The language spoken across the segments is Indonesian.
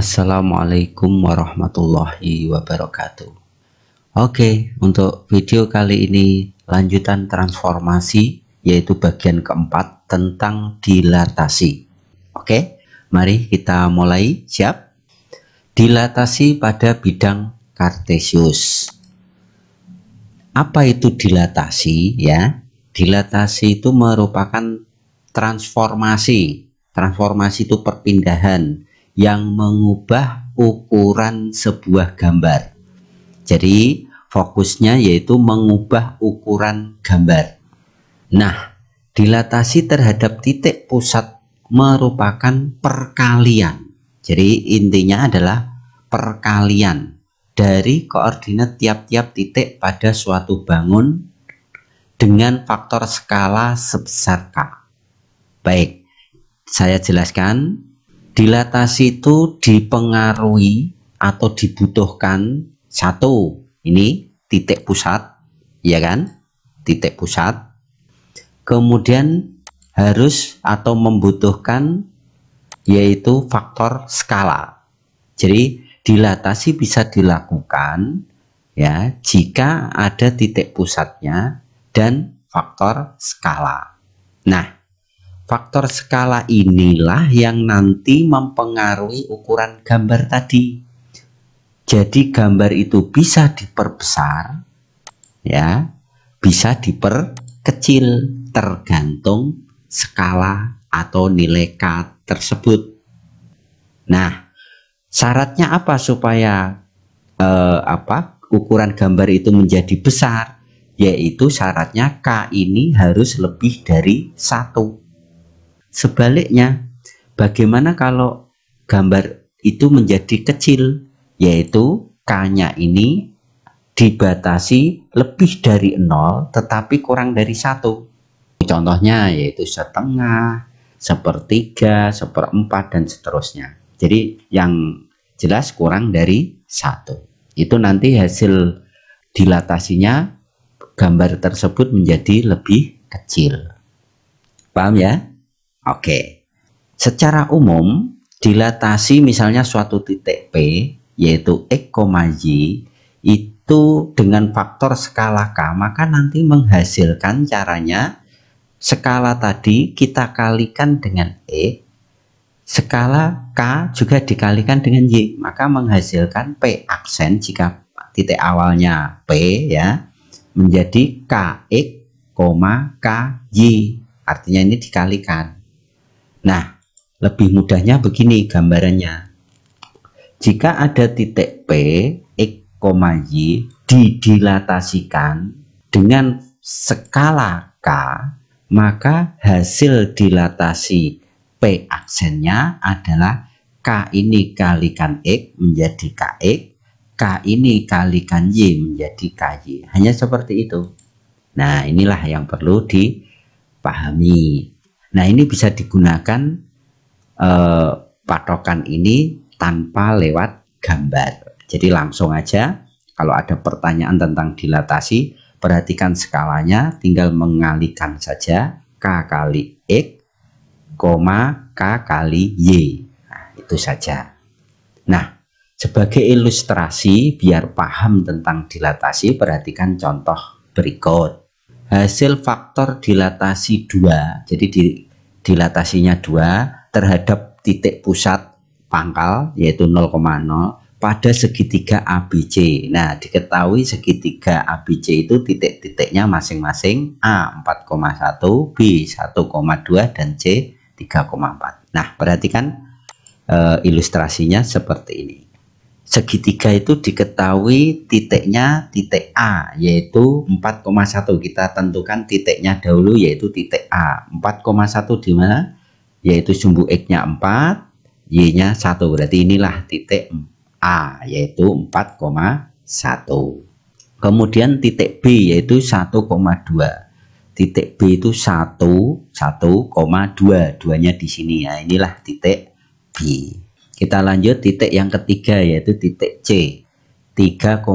Assalamualaikum warahmatullahi wabarakatuh. Oke, untuk video kali ini lanjutan transformasi, yaitu bagian keempat tentang dilatasi. Oke, mari kita mulai. Siap? Dilatasi pada bidang kartesius. Apa itu dilatasi ya? Dilatasi itu merupakan transformasi. Transformasi itu perpindahan yang mengubah ukuran sebuah gambar. Jadi fokusnya yaitu mengubah ukuran gambar. Nah, dilatasi terhadap titik pusat merupakan perkalian. Jadi intinya adalah perkalian dari koordinat tiap-tiap titik pada suatu bangun dengan faktor skala sebesar K. Baik, saya jelaskan. Dilatasi itu dipengaruhi atau dibutuhkan satu, ini titik pusat, ya kan? Titik pusat. Kemudian harus atau membutuhkan yaitu faktor skala. Jadi dilatasi bisa dilakukan ya jika ada titik pusatnya dan faktor skala. Nah, faktor skala inilah yang nanti mempengaruhi ukuran gambar tadi. Jadi gambar itu bisa diperbesar, ya, bisa diperkecil tergantung skala atau nilai K tersebut. Nah, syaratnya apa supaya ukuran gambar itu menjadi besar? Yaitu syaratnya K ini harus lebih dari 1. Sebaliknya, bagaimana kalau gambar itu menjadi kecil, yaitu K-nya ini dibatasi lebih dari 0 tetapi kurang dari 1. Contohnya yaitu setengah, sepertiga, seperempat, dan seterusnya. Jadi yang jelas kurang dari 1. Itu nanti hasil dilatasinya gambar tersebut menjadi lebih kecil. Paham ya? Oke, secara umum dilatasi misalnya suatu titik P yaitu X, Y itu dengan faktor skala K, maka nanti menghasilkan caranya skala tadi kita kalikan dengan X, skala K juga dikalikan dengan Y, maka menghasilkan P aksen jika titik awalnya P ya menjadi KX, KY, artinya ini dikalikan. Nah, lebih mudahnya begini gambarannya. Jika ada titik P, X, Y didilatasikan dengan skala K, maka hasil dilatasi P aksennya adalah K ini kalikan X menjadi KX, K ini kalikan Y menjadi KY. Hanya seperti itu. Nah, inilah yang perlu dipahami. Nah, ini bisa digunakan patokan ini tanpa lewat gambar. Jadi langsung aja kalau ada pertanyaan tentang dilatasi, perhatikan skalanya, tinggal mengalihkan saja K kali X, K kali Y. Nah, itu saja. Nah, sebagai ilustrasi biar paham tentang dilatasi, perhatikan contoh berikut. Hasil faktor dilatasi 2, jadi dilatasinya 2 terhadap titik pusat pangkal yaitu 0,0 pada segitiga ABC. Nah, diketahui segitiga ABC itu titik-titiknya masing-masing A 4,1, B 1,2, dan C 3,4. Nah, perhatikan ilustrasinya seperti ini. Segitiga itu diketahui titiknya titik A yaitu 4,1. Kita tentukan titiknya dahulu yaitu titik A. 4,1 di mana? Yaitu sumbu X-nya 4, Y-nya 1. Berarti inilah titik A yaitu 4,1. Kemudian titik B yaitu 1,2. Titik B itu 1,2. Duanya di sini ya. Inilah titik B. Kita lanjut titik yang ketiga yaitu titik C 3,4.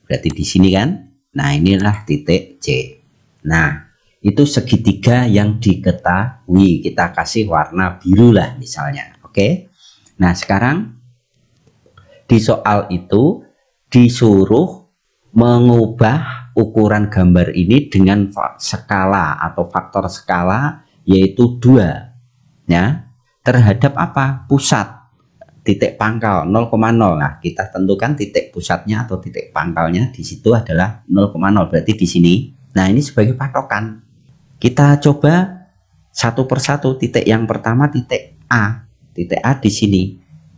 Berarti di sini kan. Nah, inilah titik C. Nah, itu segitiga yang diketahui. Kita kasih warna biru lah misalnya. Oke. Nah, sekarang di soal itu disuruh mengubah ukuran gambar ini dengan skala atau faktor skala, yaitu 2 ya, terhadap apa? Pusat titik pangkal 0,0. Nah, kita tentukan titik pusatnya atau titik pangkalnya di situ adalah 0,0, berarti di sini. Nah, ini sebagai patokan. Kita coba satu persatu. Titik yang pertama titik A. Titik A di sini.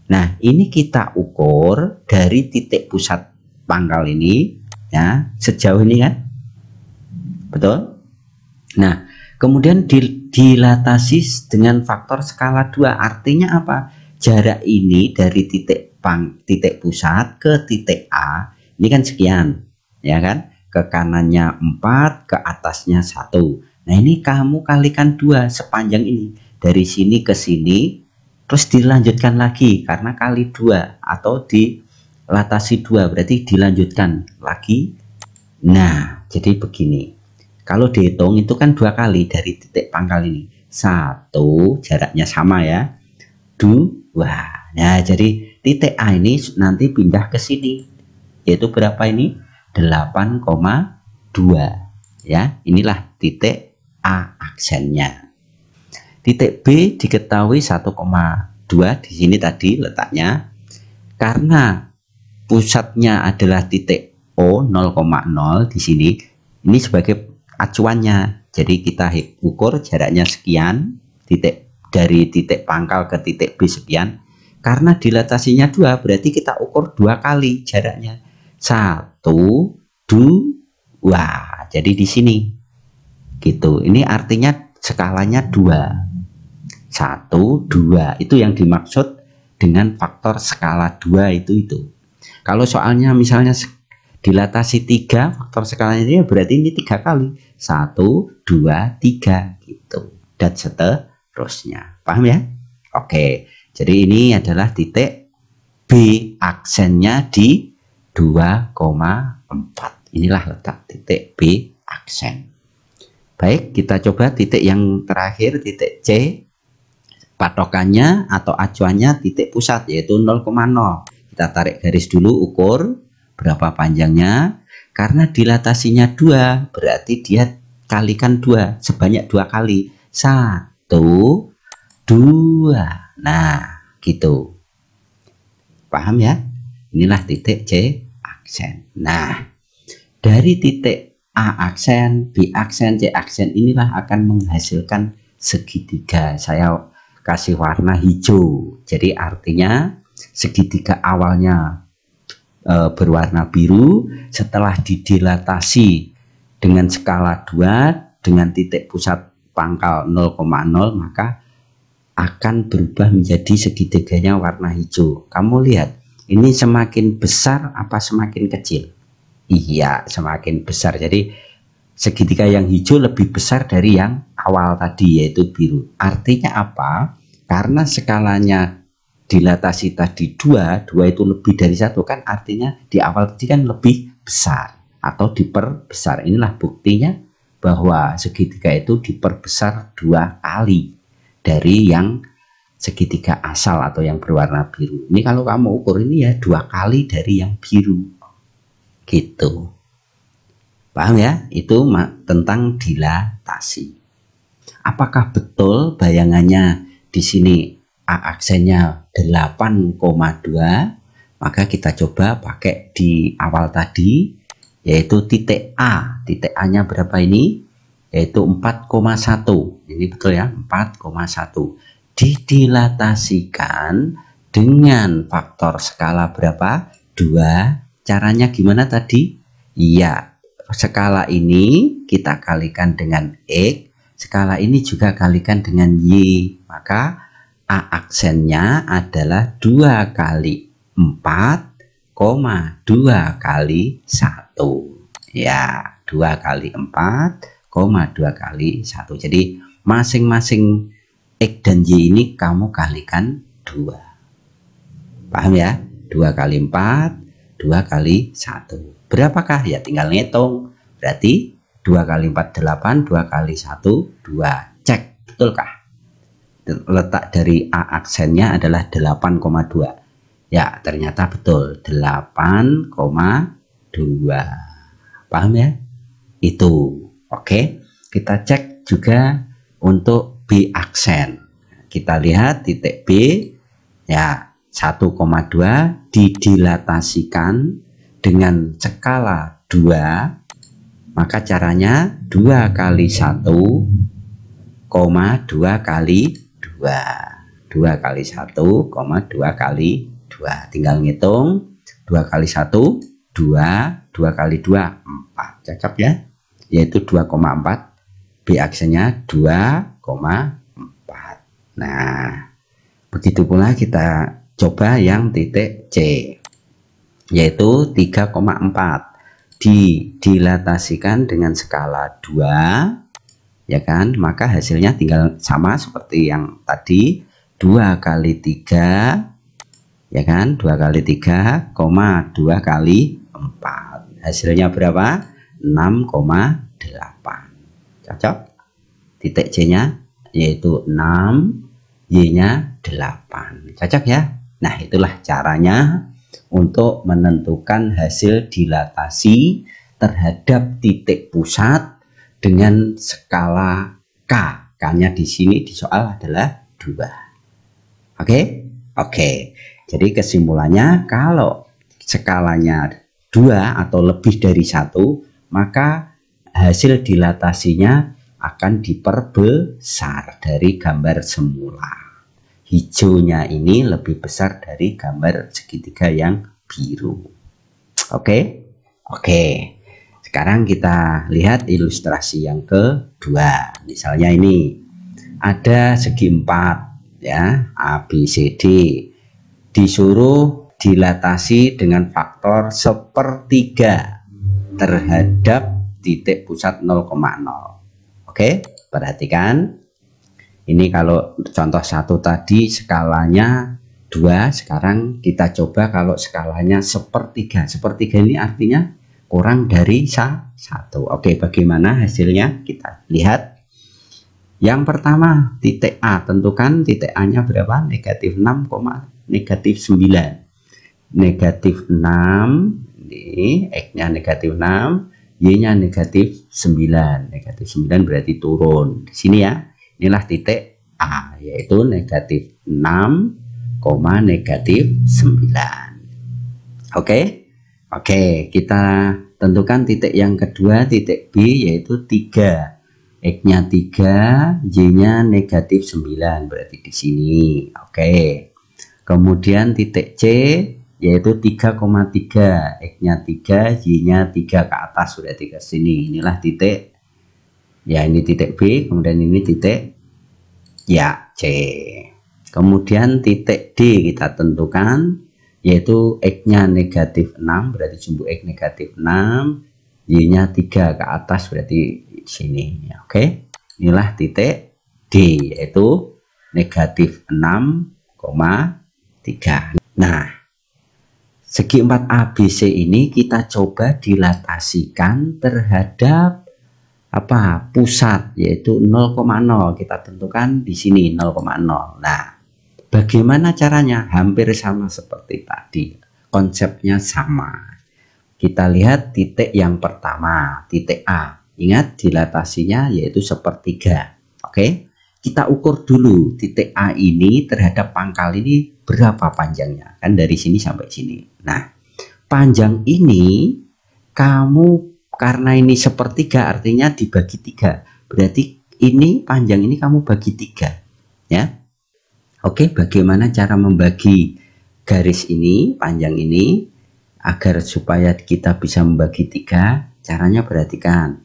Nah, ini kita ukur dari titik pusat pangkal ini ya, sejauh ini kan. Betul? Nah, kemudian dilatasi dengan faktor skala 2. Artinya apa? Jarak ini dari titik pusat ke titik A ini kan sekian, ya kan? Ke kanannya 4, ke atasnya 1. Nah, ini kamu kalikan 2 sepanjang ini. Dari sini ke sini, terus dilanjutkan lagi karena kali 2 atau dilatasi 2, berarti dilanjutkan lagi. Nah, jadi begini. Kalau dihitung itu kan 2 kali dari titik pangkal ini. 1, jaraknya sama ya. 2. Nah, jadi titik A ini nanti pindah ke sini. Yaitu berapa ini? 8,2. Ya, inilah titik A aksennya. Titik B diketahui 1,2 di sini tadi letaknya. Karena pusatnya adalah titik O 0,0 di sini. Ini sebagai acuannya. Jadi kita ukur jaraknya sekian, dari titik pangkal ke titik B sekian. Karena dilatasinya 2, berarti kita ukur 2 kali jaraknya. 1, 2. Jadi di sini. Gitu. Ini artinya skalanya 2. 1, 2. Itu yang dimaksud dengan faktor skala 2 itu. Kalau soalnya misalnya dilatasi 3, faktor skalanya ini berarti ini 3 kali. 1, 2, 3 gitu. Dan seterusnya. Paham ya? Oke. Jadi ini adalah titik B aksennya di 2,4. Inilah letak titik B aksen. Baik, kita coba titik yang terakhir, titik C. Patokannya atau acuannya titik pusat, yaitu 0,0. Kita tarik garis dulu, ukur berapa panjangnya. Karena dilatasinya 2, berarti dia kalikan 2 sebanyak 2 kali. 1, 2. Nah, gitu. Paham ya? Inilah titik C aksen. Nah, dari titik A aksen, B aksen, C aksen inilah akan menghasilkan segitiga. Saya kasih warna hijau. Jadi artinya segitiga awalnya berwarna biru, setelah didilatasi dengan skala 2 dengan titik pusat pangkal 0,0, maka akan berubah menjadi segitiganya warna hijau. Kamu lihat, ini semakin besar apa semakin kecil? Iya, semakin besar. Jadi segitiga yang hijau lebih besar dari yang awal tadi, yaitu biru. Artinya apa? Karena skalanya dilatasi tadi 2 itu lebih dari 1 kan, artinya di awal tadi kan lebih besar atau diperbesar. Inilah buktinya bahwa segitiga itu diperbesar 2 kali dari yang segitiga asal atau yang berwarna biru. Ini kalau kamu ukur ini ya 2 kali dari yang biru. Gitu. Paham ya? Itu tentang dilatasi. Apakah betul bayangannya di sini A aksennya 8,2? Maka kita coba pakai di awal tadi, yaitu titik A. Titik A-nya berapa ini? Yaitu 4,1. Ini betul ya, 4,1. Didilatasikan dengan faktor skala berapa? 2. Caranya gimana tadi? Iya, skala ini kita kalikan dengan X, skala ini juga kalikan dengan Y. Maka A aksennya adalah 2 kali 4, 2 kali 1. Ya, 2 kali 4, 2 kali 1. Jadi masing-masing X dan Y ini kamu kalikan 2. Paham ya? 2 kali 4, 2 kali 1. Berapakah? Ya tinggal ngitung. Berarti 2 kali 4 8, 2 kali 1 2. Cek betulkah? Letak dari A aksennya adalah 8,2. Ya, ternyata betul 8,2. Paham ya? Itu. Oke, kita cek juga untuk B aksen. Kita lihat titik B ya 1,2 didilatasikan dengan skala 2, maka caranya 2 kali 1, 2 kali 2. 2 kali 1, 2 kali 2. Tinggal ngitung 2 kali 1 2, 2 kali 2 4. Cocok ya? Yaitu 2,4. B aksennya 2,4. Nah, begitu pula kita coba yang titik C, yaitu 3,4 didilatasikan dengan skala 2, ya kan? Maka hasilnya tinggal sama seperti yang tadi, 2 kali 3, ya kan? 2 kali 3, 2 kali 4. Hasilnya berapa? 6,8. Cocok? Titik C-nya yaitu 6, Y-nya 8. Cocok ya? Nah, itulah caranya untuk menentukan hasil dilatasi terhadap titik pusat dengan skala K. K-nya di sini di soal adalah 2. Oke? Oke. Jadi kesimpulannya, kalau skalanya 2 atau lebih dari 1, maka hasil dilatasinya akan diperbesar dari gambar semula. Hijaunya ini lebih besar dari gambar segitiga yang biru. Oke? Oke. Sekarang kita lihat ilustrasi yang kedua. Misalnya ini ada segi 4 ya, A, B, C, D. Disuruh dilatasi dengan faktor 1/3 terhadap titik pusat 0,0. Oke, perhatikan. Ini kalau contoh 1 tadi skalanya 2, sekarang kita coba kalau skalanya 1/3. 1/3 ini artinya kurang dari 1. Oke, bagaimana hasilnya? Kita lihat. Yang pertama, titik A. Tentukan titik A-nya berapa? Negatif 6, negatif 9. Negatif 6. Ini X-nya negatif 6, Y-nya negatif 9. Negatif 9 berarti turun. Di sini ya, inilah titik A, yaitu negatif 6, negatif 9. Oke? Oke, kita tentukan titik yang kedua, titik B, yaitu 3. X-nya 3, Y-nya negatif 9, berarti di sini. Oke. Kemudian titik C, yaitu 3,3, X-nya 3, Y-nya 3 ke atas, berarti ke sini. Inilah titik, ya ini titik B, kemudian ini titik ya C. Kemudian titik D kita tentukan, yaitu X-nya negatif 6, berarti sumbu X negatif 6, Y-nya 3 ke atas, berarti di sini. Oke, inilah titik D, yaitu negatif 6,3. Nah, segi 4 ABC ini kita coba dilatasikan terhadap apa? Pusat, yaitu 0,0. Kita tentukan di sini 0,0. Nah, bagaimana caranya? Hampir sama seperti tadi. Konsepnya sama. Kita lihat titik yang pertama, titik A. Ingat dilatasinya yaitu 1/3. Oke? Kita ukur dulu titik A ini terhadap pangkal ini berapa panjangnya, kan dari sini sampai sini. Nah, panjang ini kamu, karena ini 1/3 artinya dibagi 3, berarti ini panjang ini kamu bagi 3 ya. Oke, bagaimana cara membagi garis ini, panjang ini, agar supaya kita bisa membagi 3? Caranya perhatikan,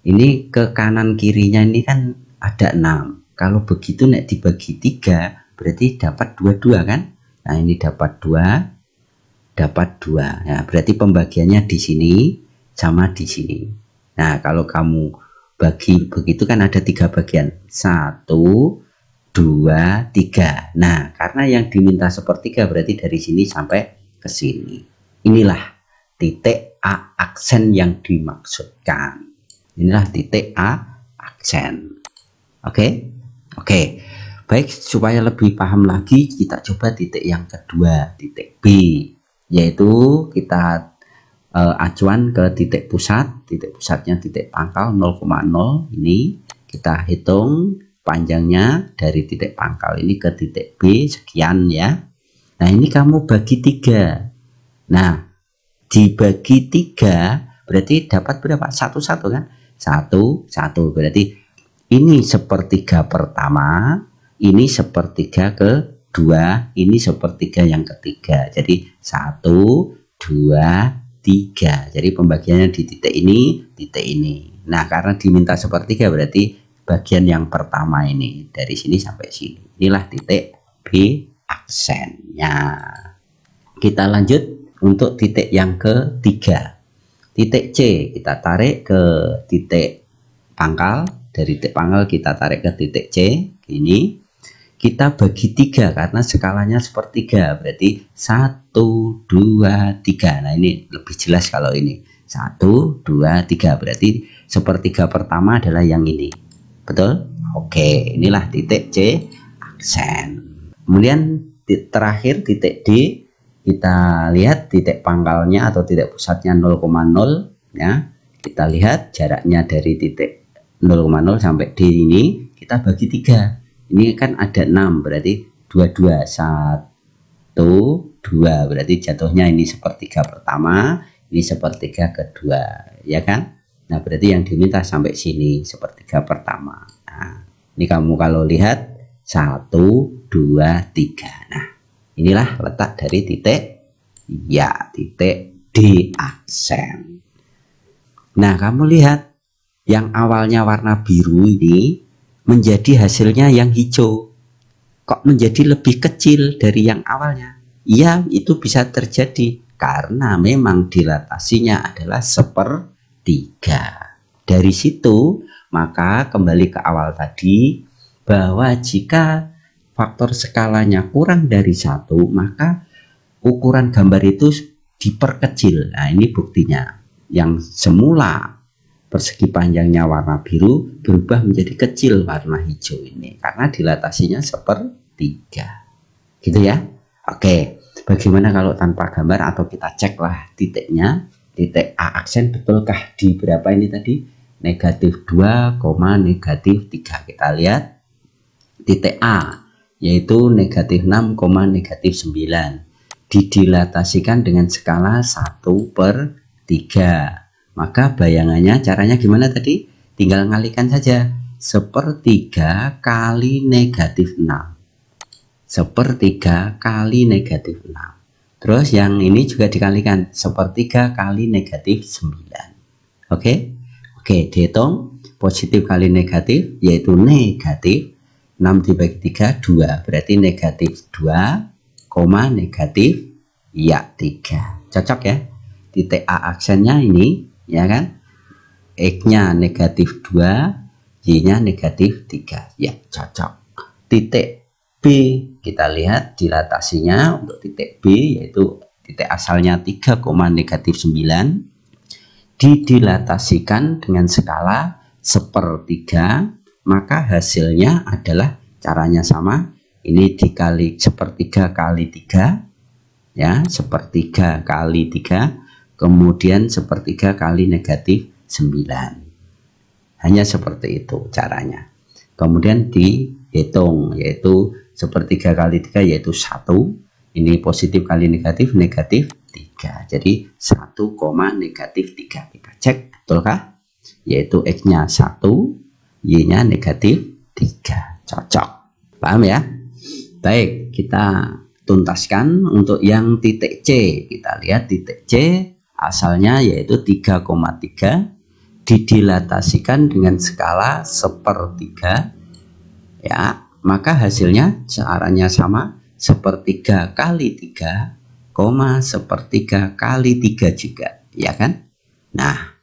ini ke kanan kirinya ini kan ada 6. Kalau begitu nek dibagi 3 berarti dapat 22 kan? Nah, ini dapat 2, dapat 2. Ya, berarti pembagiannya di sini sama di sini. Nah, kalau kamu bagi begitu kan ada 3 bagian. 1, 2, 3. Nah, karena yang diminta 1/3 berarti dari sini sampai ke sini. Inilah titik A aksen yang dimaksudkan. Inilah titik A aksen. Oke. Baik, supaya lebih paham lagi kita coba titik yang kedua, titik B, yaitu kita acuan ke titik pusatnya titik pangkal 0,0. Ini kita hitung panjangnya dari titik pangkal ini ke titik B sekian ya. Nah, ini kamu bagi 3. Nah, dibagi 3 berarti dapat berapa? 1 kan? 1 berarti ini sepertiga pertama, ini sepertiga kedua, ini sepertiga yang ketiga. Jadi 1, 2, 3. Jadi pembagiannya di titik ini. Nah, karena diminta sepertiga berarti bagian yang pertama ini dari sini sampai sini. Inilah titik B aksennya. Kita lanjut untuk titik yang ketiga. Titik C kita tarik ke titik pangkal. Dari titik pangkal kita tarik ke titik C. Ini kita bagi 3 karena skalanya sepertiga, berarti 1, 2, 3. Nah, ini lebih jelas kalau ini 1, 2, 3 berarti sepertiga pertama adalah yang ini, betul? Oke, inilah titik C aksen. Kemudian terakhir titik D, kita lihat titik pangkalnya atau titik pusatnya 0,0 ya. Kita lihat jaraknya dari titik 0,0 sampai D ini kita bagi 3. Ini kan ada 6 berarti 22, 1, 2 berarti jatuhnya ini sepertiga pertama, ini sepertiga kedua, ya kan? Nah, berarti yang diminta sampai sini sepertiga pertama. Nah, ini kamu kalau lihat 1, 2, 3. Nah, inilah letak dari titik D aksen. Nah, kamu lihat yang awalnya warna biru ini menjadi hasilnya yang hijau. Kok menjadi lebih kecil dari yang awalnya? Iya, itu bisa terjadi karena memang dilatasinya adalah sepertiga. Dari situ, maka kembali ke awal tadi, bahwa jika faktor skalanya kurang dari 1, maka ukuran gambar itu diperkecil. Nah, ini buktinya. Yang semula persegi panjangnya warna biru berubah menjadi kecil warna hijau ini karena dilatasinya sepertiga, gitu ya. Oke, bagaimana kalau tanpa gambar atau kita ceklah titiknya, titik A aksen betulkah di berapa ini tadi? Negatif 2, negatif 3. Kita lihat titik A yaitu negatif 6, negatif 9 didilatasikan dengan skala 1/3. Maka bayangannya caranya gimana tadi? Tinggal ngalikan saja. Sepertiga kali negatif 6. Sepertiga kali negatif 6. Terus yang ini juga dikalikan. Sepertiga kali negatif 9. Oke? Oke, dihitung. Positif kali negatif, yaitu negatif. 6 dibagi 3, 2. Berarti negatif 2, negatif 3. Cocok ya? Titik A aksennya ini, ya kan, X-nya negatif 2, Y-nya negatif 3. Ya, cocok. Titik B, kita lihat dilatasinya untuk titik B, yaitu titik asalnya 3, negatif 9, didilatasikan dengan skala sepertiga, maka hasilnya adalah caranya sama. Ini dikali sepertiga kali 3, ya, sepertiga kali 3. Kemudian sepertiga kali negatif 9. Hanya seperti itu caranya. Kemudian dihitung, yaitu sepertiga kali 3 yaitu 1. Ini positif kali negatif, negatif 3. Jadi 1, negatif 3. Kita cek betulkah? Yaitu X-nya 1, Y-nya negatif 3. Cocok. Paham ya? Baik, kita tuntaskan untuk yang titik C. Kita lihat titik C asalnya yaitu 3,3 didilatasikan dengan skala sepertiga, ya, maka hasilnya caranya sama, sepertiga kali 3, sepertiga kali 3 juga, ya kan? Nah,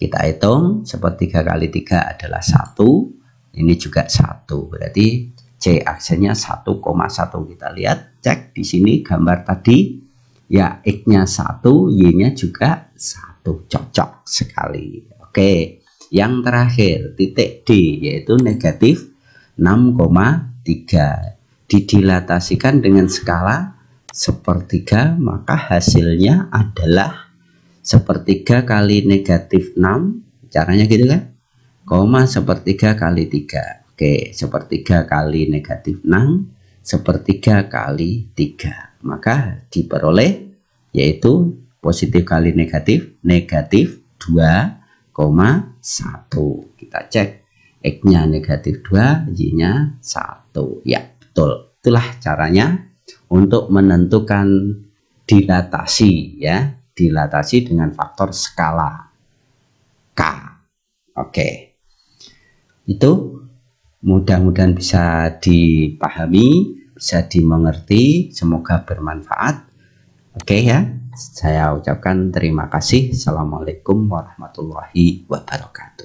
kita hitung sepertiga kali 3 adalah 1, ini juga 1, berarti C aksennya 1,1. Kita lihat, cek di sini gambar tadi. Ya, X-nya 1, Y-nya juga 1. Cocok sekali. Oke. yang terakhir titik D yaitu negatif 6,3 didilatasikan dengan skala sepertiga, maka hasilnya adalah sepertiga kali negatif 6, caranya gitu kan, koma sepertiga kali 3. Oke, sepertiga kali negatif 6 sepertiga kali 3, maka diperoleh yaitu positif kali negatif, negatif 2,1. Kita cek X-nya negatif 2, Y-nya 1. Ya, betul. Itulah caranya untuk menentukan dilatasi, ya. Dilatasi dengan faktor skala K. Oke. Itu mudah-mudahan bisa dipahami, bisa dimengerti, semoga bermanfaat. Oke ya, saya ucapkan terima kasih. Assalamualaikum warahmatullahi wabarakatuh.